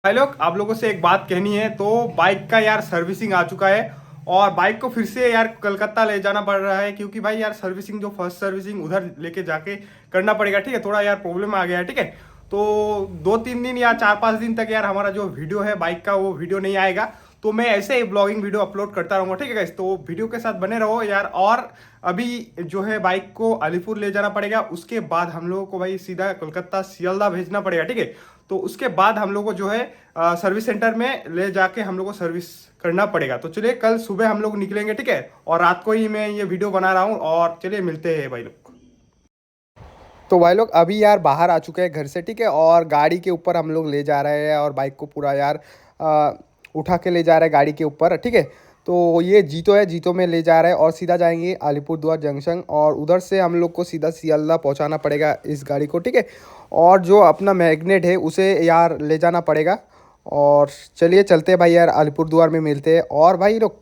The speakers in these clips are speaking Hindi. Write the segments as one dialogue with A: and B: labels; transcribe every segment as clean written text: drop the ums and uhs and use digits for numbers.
A: भाई लोग आप लोगों से एक बात कहनी है। तो बाइक का यार सर्विसिंग आ चुका है और बाइक को फिर से यार कलकत्ता ले जाना पड़ रहा है, क्योंकि भाई यार सर्विसिंग जो फर्स्ट सर्विसिंग उधर लेके जाके करना पड़ेगा। ठीक है, थोड़ा यार प्रॉब्लम आ गया है। ठीक है, तो 2-3 दिन या 4-5 दिन तक यार हमारा जो वीडियो है बाइक का वो वीडियो नहीं आएगा। तो मैं ऐसे ही ब्लॉगिंग वीडियो अपलोड करता रहूंगा। ठीक है गाइस, तो वीडियो के साथ बने रहो यार। और अभी जो है बाइक को अलीपुर ले जाना पड़ेगा, उसके बाद हम लोगों को भाई सीधा कोलकाता सियालदा भेजना पड़ेगा। ठीक है, तो उसके बाद हम लोग को जो है सर्विस सेंटर में ले जाके हम लोग को सर्विस करना पड़ेगा। तो चलिए कल सुबह हम लोग निकलेंगे। ठीक है, और रात को ही मैं ये वीडियो बना रहा हूँ और चलिए मिलते हैं भाई लोग। तो भाई लोग अभी यार बाहर आ चुके हैं घर से। ठीक है, और गाड़ी के ऊपर हम लोग ले जा रहे हैं और बाइक को पूरा यार आ, उठा के ले जा रहे हैं गाड़ी के ऊपर। ठीक है, तो ये जीतो है, जीतो में ले जा रहे हैं और सीधा जाएंगे अलीपुरद्वार जंक्शन और उधर से हम लोग को सीधा सियालदा पहुंचाना पड़ेगा इस गाड़ी को। ठीक है, और जो अपना मैग्नेट है उसे यार ले जाना पड़ेगा। और चलिए चलते हैं भाई यार, अलीपुरद्वार में मिलते हैं। और भाई लोग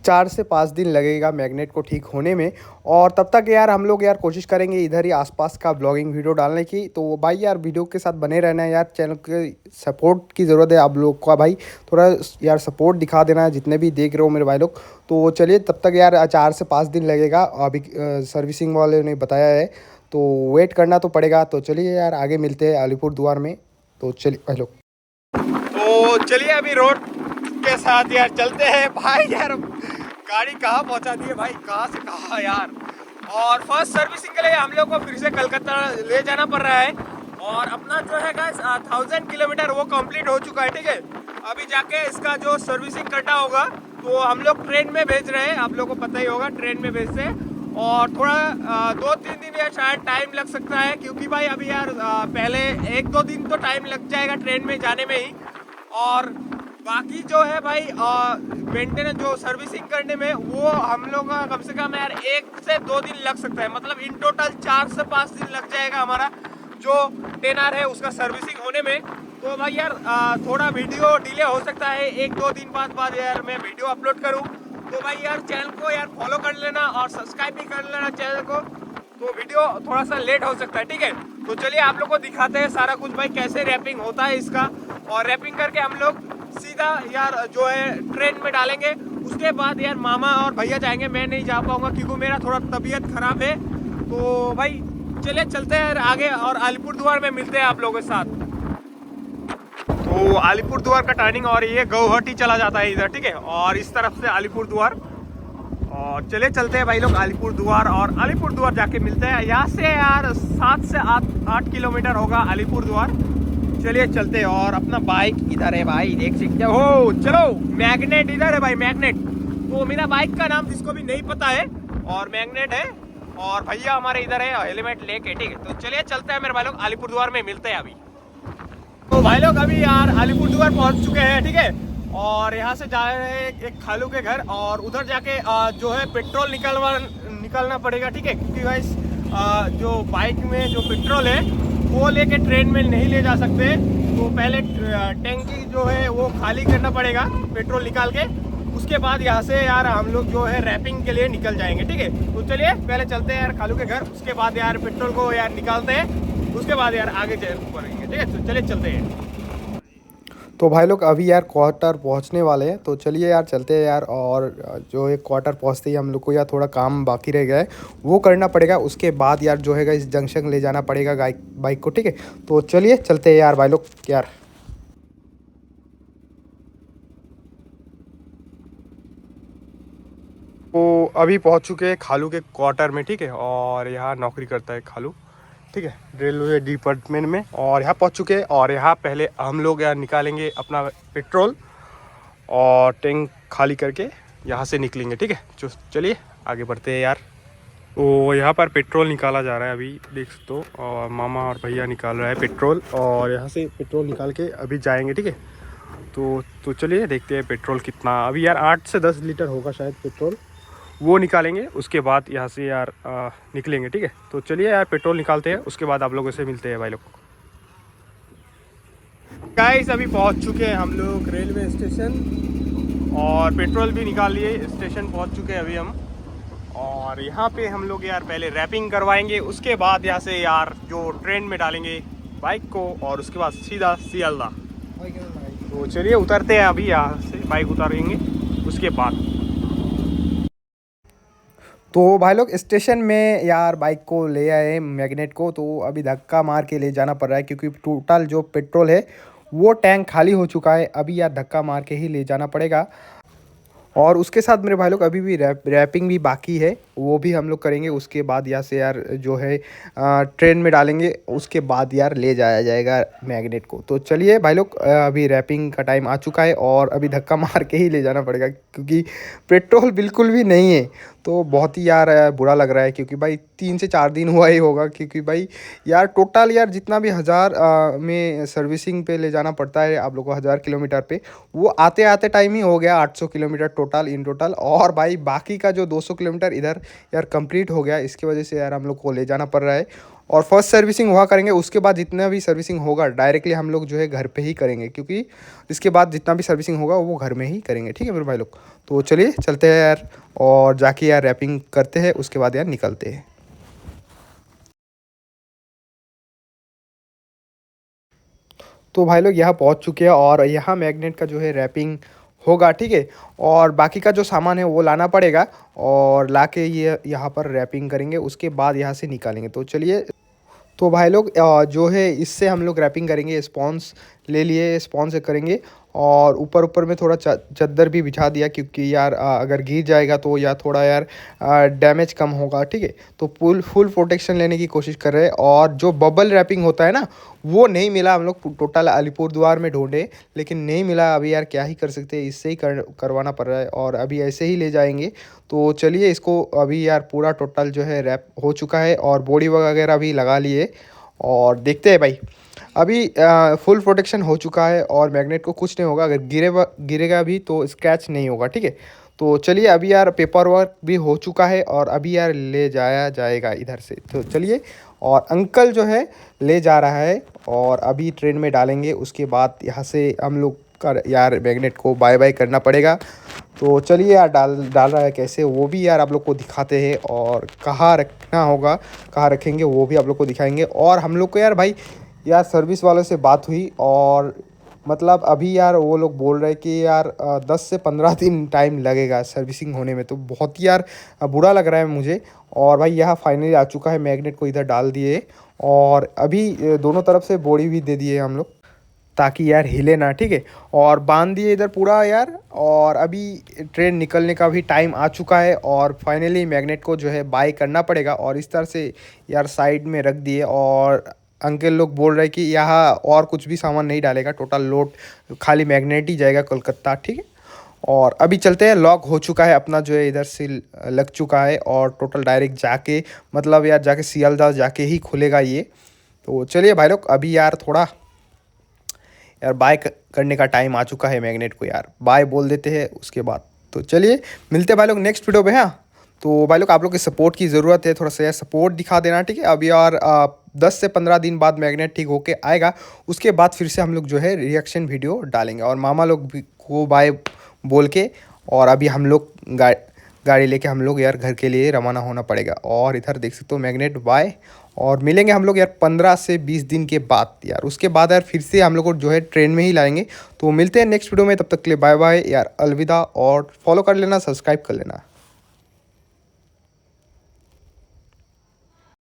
A: 4 से 5 दिन लगेगा मैग्नेट को ठीक होने में। और तब तक यार हम लोग यार कोशिश करेंगे इधर ही आसपास का ब्लॉगिंग वीडियो डालने की। तो भाई यार वीडियो के साथ बने रहना है यार, चैनल के सपोर्ट की ज़रूरत है आप लोग का भाई। थोड़ा यार सपोर्ट दिखा देना है जितने भी देख रहे हो मेरे भाई लोग। तो चलिए तब तक यार 4 से 5 दिन लगेगा अभी सर्विसिंग वाले ने बताया है, तो वेट करना तो पड़ेगा। तो चलिए यार आगे मिलते हैं अलीपुरद्वार में। तो चलिए भाई लोग, तो चलिए अभी रोड के साथ यार चलते हैं भाई। यार गाड़ी कहाँ पहुंचा दी है भाई, कहाँ से कहाँ यार। और फर्स्ट सर्विसिंग के लिए हम लोग को फिर से कलकत्ता ले जाना पड़ रहा है। और अपना जो है गाइस 1000 किलोमीटर वो कंप्लीट हो चुका है। ठीक है, अभी जाके इसका जो सर्विसिंग करना होगा तो हम लोग ट्रेन में भेज रहे हैं। आप लोगों को पता ही होगा ट्रेन में भेजते हैं। और थोड़ा 2-3 दिन या शायद टाइम लग सकता है, क्योंकि भाई अभी यार पहले 1-2 दिन तो टाइम लग जाएगा ट्रेन में जाने में ही। और बाकी जो है भाई मेंटेनेंस जो सर्विसिंग करने में वो हम लोग का कम से कम यार 1 से 2 दिन लग सकता है। मतलब इन टोटल 4 से 5 दिन लग जाएगा हमारा जो 10R है उसका सर्विसिंग होने में। तो भाई यार थोड़ा वीडियो डिले हो सकता है, 1-2 दिन बाद यार मैं वीडियो अपलोड करूँ। तो भाई यार चैनल को यार फॉलो कर लेना और सब्सक्राइब भी कर लेना चैनल को। तो वीडियो थोड़ा सा लेट हो सकता है। ठीक है, तो चलिए आप लोग को दिखाते हैं सारा कुछ भाई कैसे रैपिंग होता है इसका। और रैपिंग करके हम लोग सीधा यार जो है ट्रेन में डालेंगे। उसके बाद यार मामा और भैया जाएंगे, मैं नहीं जा पाऊंगा क्योंकि मेरा थोड़ा तबीयत खराब है। तो भाई चलिए चलते हैं आगे और अलीपुरद्वार में मिलते हैं आप लोगों के साथ। तो अलीपुरद्वार का टर्निंग और ये गौहटी चला जाता है इधर। ठीक है, और इस तरफ से अलीपुरद्वार। और चले चलते हैं भाई लोग अलीपुरद्वार और अलीपुरद्वार जाके मिलते हैं। यहाँ से यार 7 से 8 किलोमीटर होगा अलीपुरद्वार। चलिए चलते हैं। और अपना बाइक इधर है भाई, देख सकते हो। चलो मैग्नेट इधर है भाई, मैग्नेट। तो मेरा बाइक का नाम जिसको भी नहीं पता है और मैग्नेट है। और भैया हमारे इधर है हेलमेट लेके। ठीक है, तो चलिए चलते हैं मेरे भाई लोग अलीपुरद्वार में मिलते हैं अभी। तो भाई लोग अभी यार अलीपुरद्वार पहुंच चुके हैं। ठीक है, और यहाँ से जा रहे हैं एक खालू के घर और उधर जाके जो है पेट्रोल निकालना पड़ेगा। ठीक है, क्योंकि भाई जो बाइक में जो पेट्रोल है वो लेके ट्रेन में नहीं ले जा सकते। तो पहले टैंकी जो है वो खाली करना पड़ेगा पेट्रोल निकाल के। उसके बाद यहाँ से यार हम लोग जो है रैपिंग के लिए निकल जाएंगे। ठीक है, तो चलिए पहले चलते हैं यार खालू के घर, उसके बाद यार पेट्रोल को यार निकालते हैं, उसके बाद यार आगे बढ़ेंगे। ठीक है, तो चलिए चलते हैं। तो भाई लोग अभी यार क्वार्टर पहुंचने वाले हैं, तो चलिए यार चलते हैं यार। और जो है क्वार्टर पहुंचते ही हम लोग को यार थोड़ा काम बाकी रह गया है वो करना पड़ेगा। उसके बाद यार जो है इस जंक्शन ले जाना पड़ेगा बाइक को। ठीक है, तो चलिए चलते हैं यार भाई लोग यार। तो अभी पहुंच चुके हैं खालू के क्वार्टर में। ठीक है, और यहाँ नौकरी करता है खालू। ठीक है, रेलवे डिपार्टमेंट में। और यहाँ पहुँच चुके हैं और यहाँ पहले हम लोग यार निकालेंगे अपना पेट्रोल और टैंक खाली करके यहाँ से निकलेंगे। ठीक है, चलिए आगे बढ़ते हैं यार। तो यहाँ पर पेट्रोल निकाला जा रहा है, अभी देख सकते हो। और मामा और भैया निकाल रहा है पेट्रोल और यहाँ से पेट्रोल निकाल के अभी जाएंगे। ठीक है, तो चलिए देखते हैं पेट्रोल कितना। अभी यार 8 से 10 लीटर होगा शायद पेट्रोल, वो निकालेंगे। उसके बाद यहाँ से यार निकलेंगे। ठीक है, तो चलिए यार पेट्रोल निकालते हैं, उसके बाद आप लोगों से मिलते हैं भाई लोग। गाइस अभी पहुँच चुके हैं हम लोग रेलवे स्टेशन और पेट्रोल भी निकाल लिए, स्टेशन पहुँच चुके हैं अभी हम। और यहाँ पे हम लोग यार पहले रैपिंग करवाएंगे, उसके बाद यहाँ से यार जो ट्रेन में डालेंगे बाइक को और उसके बाद सीधा सियालदा। तो चलिए उतरते हैं अभी, यहाँ से बाइक उतारेंगे उसके बाद। तो भाई लोग स्टेशन में यार बाइक को ले आए मैग्नेट को, तो अभी धक्का मार के ले जाना पड़ रहा है क्योंकि टोटल जो पेट्रोल है वो टैंक खाली हो चुका है। अभी यार धक्का मार के ही ले जाना पड़ेगा। और उसके साथ मेरे भाई लोग अभी भी रैपिंग भी बाकी है, वो भी हम लोग करेंगे। उसके बाद यहाँ से यार जो है ट्रेन में डालेंगे, उसके बाद यार ले जाया जाएगा मैग्नेट को। तो चलिए भाई लोग, अभी रैपिंग का टाइम आ चुका है और अभी धक्का मार के ही ले जाना पड़ेगा क्योंकि पेट्रोल बिल्कुल भी नहीं है। तो बहुत ही यार बुरा लग रहा है क्योंकि भाई 3 से 4 दिन हुआ ही होगा, क्योंकि भाई यार टोटल यार जितना भी 1000 में सर्विसिंग पे ले जाना पड़ता है आप लोग को 1000 किलोमीटर पे, वो आते आते टाइम ही हो गया 800 किलोमीटर टोटल इन टोटल। और भाई बाकी का जो 200 किलोमीटर इधर यार कंप्लीट हो गया, इसकी वजह से यार हम लोग को ले जाना पड़ रहा है। और फर्स्ट सर्विसिंग हुआ करेंगे, उसके बाद जितना भी सर्विसिंग होगा डायरेक्टली हम लोग जो है घर पे ही करेंगे, क्योंकि इसके बाद जितना भी सर्विसिंग होगा वो घर में ही करेंगे। ठीक है मेरे भाई लोग, तो चलिए चलते हैं यार और जाके यार रैपिंग करते हैं, उसके बाद यार निकलते हैं। तो भाई लोग यहाँ पहुँच चुके हैं और यहाँ मैग्नेट का जो है रैपिंग होगा। ठीक है, और बाकी का जो सामान है वो लाना पड़ेगा और लाके ये यहाँ पर रैपिंग करेंगे, उसके बाद यहाँ से निकालेंगे। तो चलिए, तो भाई लोग जो है इससे हम लोग रैपिंग करेंगे। स्पॉन्स ले लिए, स्पॉन्स से करेंगे और ऊपर ऊपर में थोड़ा चादर भी बिछा दिया, क्योंकि यार अगर गिर जाएगा तो या थोड़ा यार डैमेज कम होगा। ठीक है, तो फुल प्रोटेक्शन लेने की कोशिश कर रहे हैं। और जो बबल रैपिंग होता है ना, वो नहीं मिला, हम लोग टोटल अलीपुरद्वार में ढूंढे लेकिन नहीं मिला। अभी यार क्या ही कर सकते हैं, इससे ही करवाना पड़ रहा है और अभी ऐसे ही ले जाएंगे। तो चलिए, इसको अभी यार पूरा टोटल जो है रैप हो चुका है और बॉडी वगैरह भी लगा लिए और देखते हैं भाई। अभी फुल प्रोटेक्शन हो चुका है और मैग्नेट को कुछ नहीं होगा, अगर गिरेगा भी तो स्क्रैच नहीं होगा। ठीक है, तो चलिए अभी यार पेपर वर्क भी हो चुका है और अभी यार ले जाया जाएगा इधर से। तो चलिए, और अंकल जो है ले जा रहा है और अभी ट्रेन में डालेंगे, उसके बाद यहाँ से हम लोग का यार मैग्नेट को बाय बाय करना पड़ेगा। तो चलिए यार डाल रहा है कैसे, वो भी यार आप लोग को दिखाते हैं और कहाँ रखना होगा, कहाँ रखेंगे वो भी आप लोग को दिखाएंगे। और हम लोग को यार भाई यार सर्विस वालों से बात हुई और मतलब अभी यार वो लोग बोल रहे हैं कि यार 10 से 15 दिन टाइम लगेगा सर्विसिंग होने में। तो बहुत ही यार बुरा लग रहा है मुझे। और भाई यहाँ फाइनली आ चुका है, मैग्नेट को इधर डाल दिए और अभी दोनों तरफ से बोड़ी भी दे दिए हम लोग ताकि यार हिले ना। ठीक है, और बांध दिए इधर पूरा यार। और अभी ट्रेन निकलने का भी टाइम आ चुका है और फाइनली मैग्नेट को जो है बाय करना पड़ेगा। और इस तरह से यार साइड में रख दिए और अंकल लोग बोल रहे हैं कि यहाँ और कुछ भी सामान नहीं डालेगा, टोटल लोड खाली मैग्नेट ही जाएगा कोलकाता। ठीक है, और अभी चलते हैं। लॉक हो चुका है अपना जो है, इधर से लग चुका है और टोटल डायरेक्ट जाके मतलब यार जाके सियालदह जाके ही खुलेगा ये। तो चलिए भाई लोग, अभी यार थोड़ा यार बाय करने का टाइम आ चुका है, मैग्नेट को यार बाय बोल देते हैं उसके बाद। तो चलिए मिलते हैं भाई लोग नेक्स्ट वीडियो में। हाँ, तो भाई लोग आप लोग की सपोर्ट की ज़रूरत है, थोड़ा सा यार सपोर्ट दिखा देना। ठीक है, अभी यार 10 से 15 दिन बाद मैग्नेट ठीक होके आएगा, उसके बाद फिर से हम लोग जो है रिएक्शन वीडियो डालेंगे और मामा लोग भी को बाय बोल के। और अभी हम लोग गाड़ी लेके हम लोग यार घर के लिए रवाना होना पड़ेगा। और इधर देख सकते हो मैग्नेट बाय, और मिलेंगे हम लोग यार 15 से 20 दिन के बाद यार। उसके बाद यार फिर से हम लोग को जो है ट्रेन में ही लाएंगे। तो मिलते हैं नेक्स्ट वीडियो में, तब तक के लिए बाय बाय यार, अलविदा। और फॉलो कर लेना, सब्सक्राइब कर लेना।